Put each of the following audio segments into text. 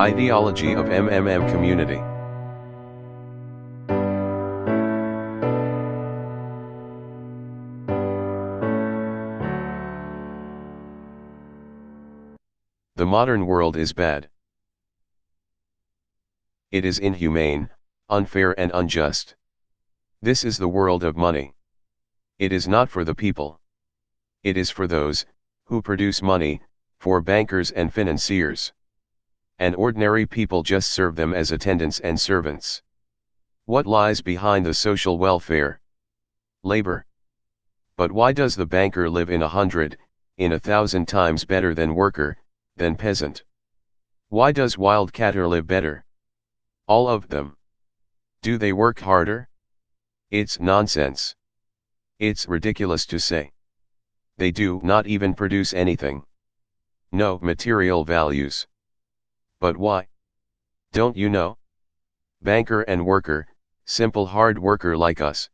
Ideology of community. The modern world is bad. It is inhumane, unfair and unjust. This is the world of money. It is not for the people. It is for those who produce money, for bankers and financiers. And ordinary people just serve them as attendants and servants. What lies behind the social welfare? Labor. But why does the banker live in 100, in 1,000 times better than worker, than peasant? Why does wildcatter live better? All of them. Do they work harder? It's nonsense. It's ridiculous to say. They do not even produce anything. No material values. But why? Don't you know? Banker and worker, simple hard worker like us.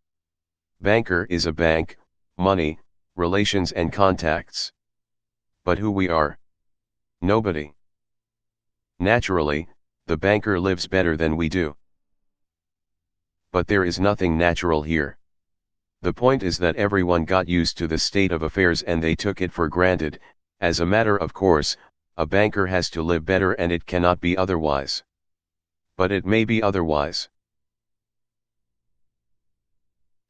Banker is a bank, money, relations and contacts. But who we are? Nobody. Naturally, the banker lives better than we do. But there is nothing natural here. The point is that everyone got used to the state of affairs and they took it for granted. As a matter of course, a banker has to live better and it cannot be otherwise. But it may be otherwise.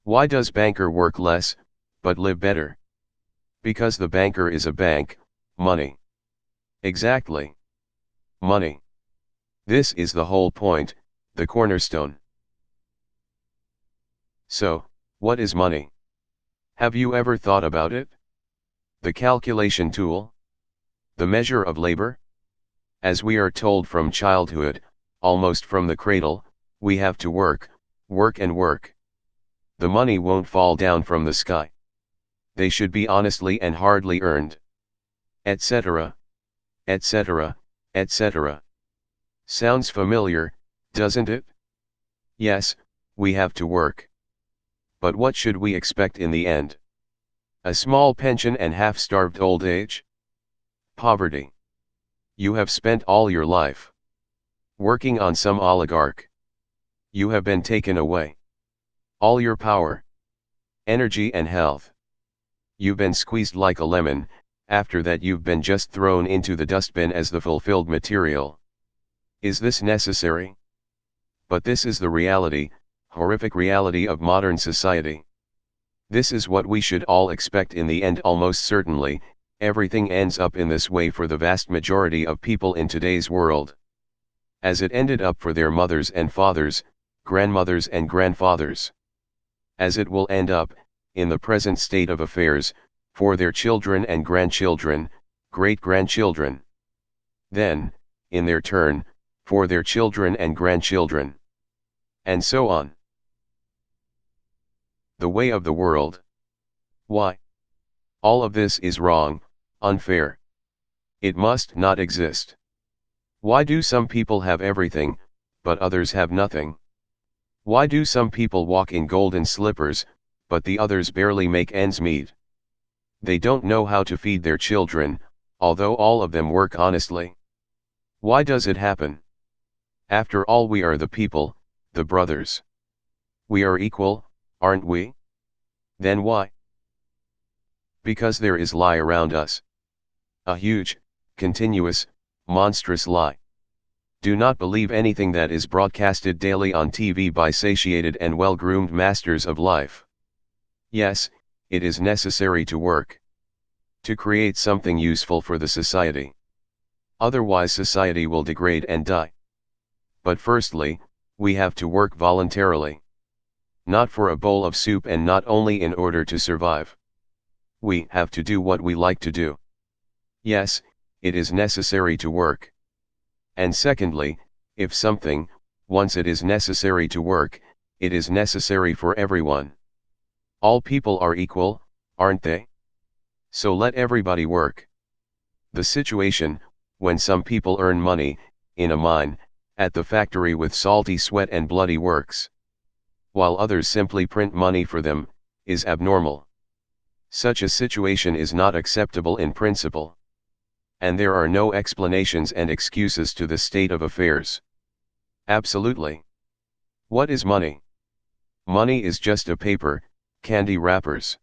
Why does banker work less, but live better? Because the banker is a bank, money. Exactly. Money. This is the whole point, the cornerstone. So, what is money? Have you ever thought about it? The calculation tool? The measure of labor? As we are told from childhood, almost from the cradle, we have to work, work and work. The money won't fall down from the sky. They should be honestly and hardly earned. Etc. Etc. Etc. Sounds familiar, doesn't it? Yes, we have to work. But what should we expect in the end? A small pension and half-starved old age? Poverty. You have spent all your life working on some oligarch. You have been taken away. All your power, energy and health. You've been squeezed like a lemon, after that you've been just thrown into the dustbin as the fulfilled material. Is this necessary? But this is the reality, horrific reality of modern society. This is what we should all expect in the end. Almost certainly, everything ends up in this way for the vast majority of people in today's world. As it ended up for their mothers and fathers, grandmothers and grandfathers. As it will end up, in the present state of affairs, for their children and grandchildren, great-grandchildren. Then, in their turn, for their children and grandchildren. And so on. The way of the world. Why? All of this is wrong, unfair. It must not exist. Why do some people have everything, but others have nothing? Why do some people walk in golden slippers, but the others barely make ends meet? They don't know how to feed their children, although all of them work honestly. Why does it happen? After all, we are the people, the brothers. We are equal, aren't we? Then why? Because there is lie around us. A huge, continuous, monstrous lie. Do not believe anything that is broadcasted daily on TV by satiated and well-groomed masters of life. Yes, it is necessary to work. To create something useful for the society. Otherwise society will degrade and die. But firstly, we have to work voluntarily. Not for a bowl of soup and not only in order to survive. We have to do what we like to do. Yes, it is necessary to work. And secondly, if something, once it is necessary to work, it is necessary for everyone. All people are equal, aren't they? So let everybody work. The situation, when some people earn money, in a mine, at the factory with salty sweat and bloody works, while others simply print money for them, is abnormal. Such a situation is not acceptable in principle. And there are no explanations and excuses to this state of affairs. Absolutely. What is money? Money is just a paper, candy wrappers.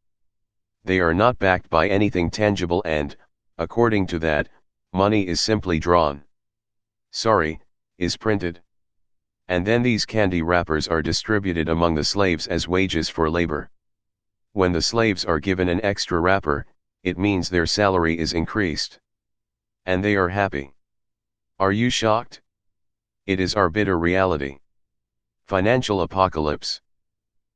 They are not backed by anything tangible and, according to that, money is simply drawn. Sorry, is printed. And then these candy wrappers are distributed among the slaves as wages for labor. When the slaves are given an extra wrapper, it means their salary is increased. And they are happy. Are you shocked? It is our bitter reality. Financial apocalypse.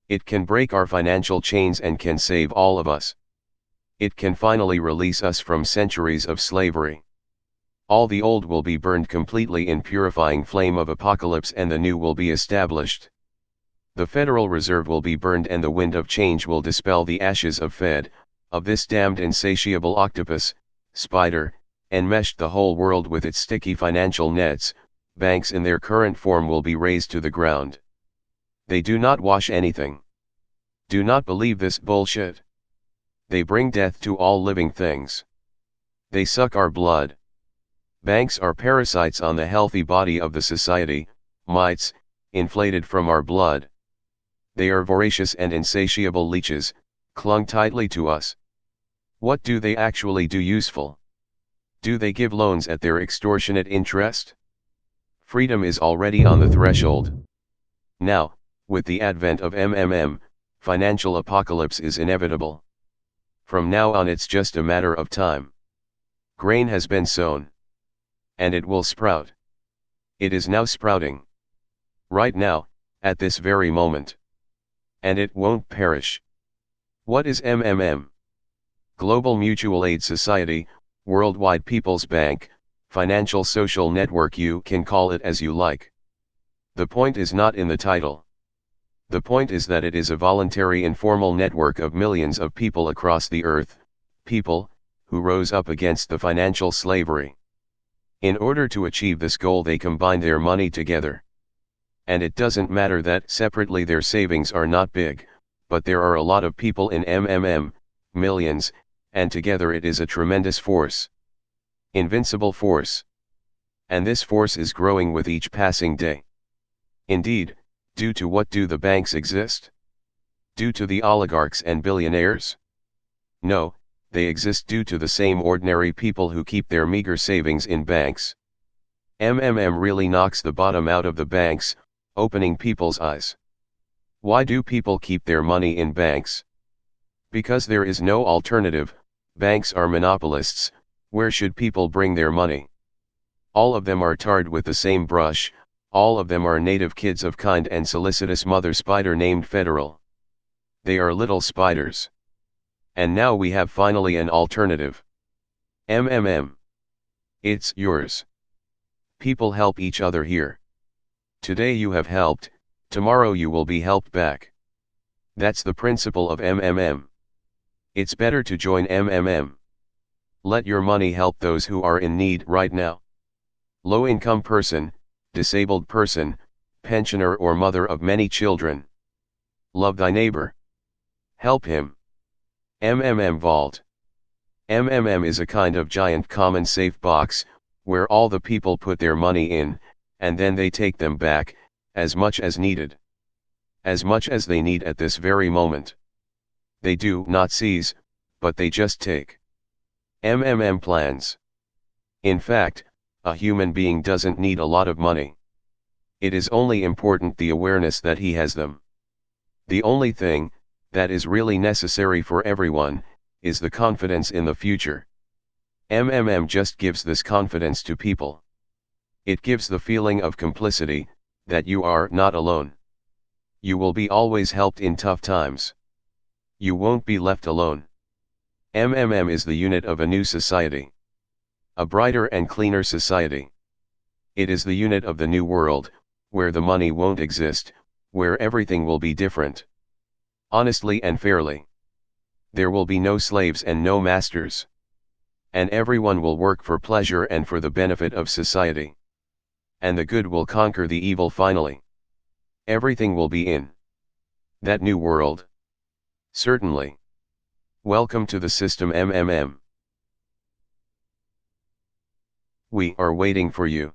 It can break our financial chains and can save all of us. It can finally release us from centuries of slavery. All the old will be burned completely in purifying flame of apocalypse and the new will be established. The Federal Reserve will be burned and the wind of change will dispel the ashes of this damned insatiable octopus, spider, enmeshed the whole world with its sticky financial nets. Banks in their current form will be razed to the ground. They do not wash anything. Do not believe this bullshit. They bring death to all living things. They suck our blood. Banks are parasites on the healthy body of the society, mites, inflated from our blood. They are voracious and insatiable leeches, clung tightly to us. What do they actually do useful? Do they give loans at their extortionate interest? Freedom is already on the threshold. Now, with the advent of MMM, financial apocalypse is inevitable. From now on it's just a matter of time. Grain has been sown. And it will sprout. It is now sprouting. Right now, at this very moment. And it won't perish. What is MMM? Global Mutual Aid Society, Worldwide People's Bank, Financial Social Network, you can call it as you like. The point is not in the title. The point is that it is a voluntary informal network of millions of people across the earth, people, who rose up against the financial slavery. In order to achieve this goal they combine their money together. And it doesn't matter that separately their savings are not big, but there are a lot of people in MMM, millions, and together it is a tremendous force. Invincible force. And this force is growing with each passing day. Indeed, due to what do the banks exist? Due to the oligarchs and billionaires? No, they exist due to the same ordinary people who keep their meager savings in banks. MMM really knocks the bottom out of the banks, opening people's eyes. Why do people keep their money in banks? Because there is no alternative. Banks are monopolists. Where should people bring their money? All of them are tarred with the same brush, all of them are native kids of kind and solicitous mother spider named Federal. They are little spiders. And now we have finally an alternative. MMM. It's yours. People help each other here. Today you have helped, tomorrow you will be helped back. That's the principle of MMM. It's better to join MMM. Let your money help those who are in need right now. Low-income person, disabled person, pensioner or mother of many children. Love thy neighbor. Help him. MMM Vault. MMM is a kind of giant common safe box, where all the people put their money in, and then they take them back, as much as needed. As much as they need at this very moment. They do not seize, but they just take. MMM plans. In fact, a human being doesn't need a lot of money. It is only important the awareness that he has them. The only thing that is really necessary for everyone is the confidence in the future. MMM just gives this confidence to people. It gives the feeling of complicity, that you are not alone. You will be always helped in tough times. You won't be left alone. MMM is the unit of a new society. A brighter and cleaner society. It is the unit of the new world, where the money won't exist, where everything will be different. Honestly and fairly. There will be no slaves and no masters. And everyone will work for pleasure and for the benefit of society. And the good will conquer the evil finally. Everything will be in that new world. Certainly. Welcome to the system MMM. We are waiting for you.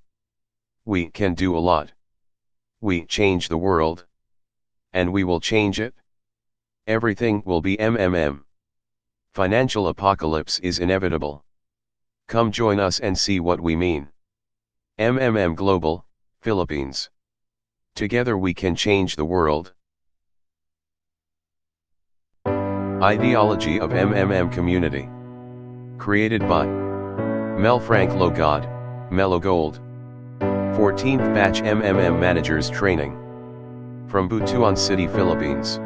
We can do a lot. We change the world. And we will change it. Everything will be MMM. Financial apocalypse is inevitable. Come join us and see what we mean. MMM Global, Philippines. Together we can change the world. Ideology of MMM Community. Created by MellowGold, MellowGold. 14th Batch MMM Managers Training. From Butuan City, Philippines.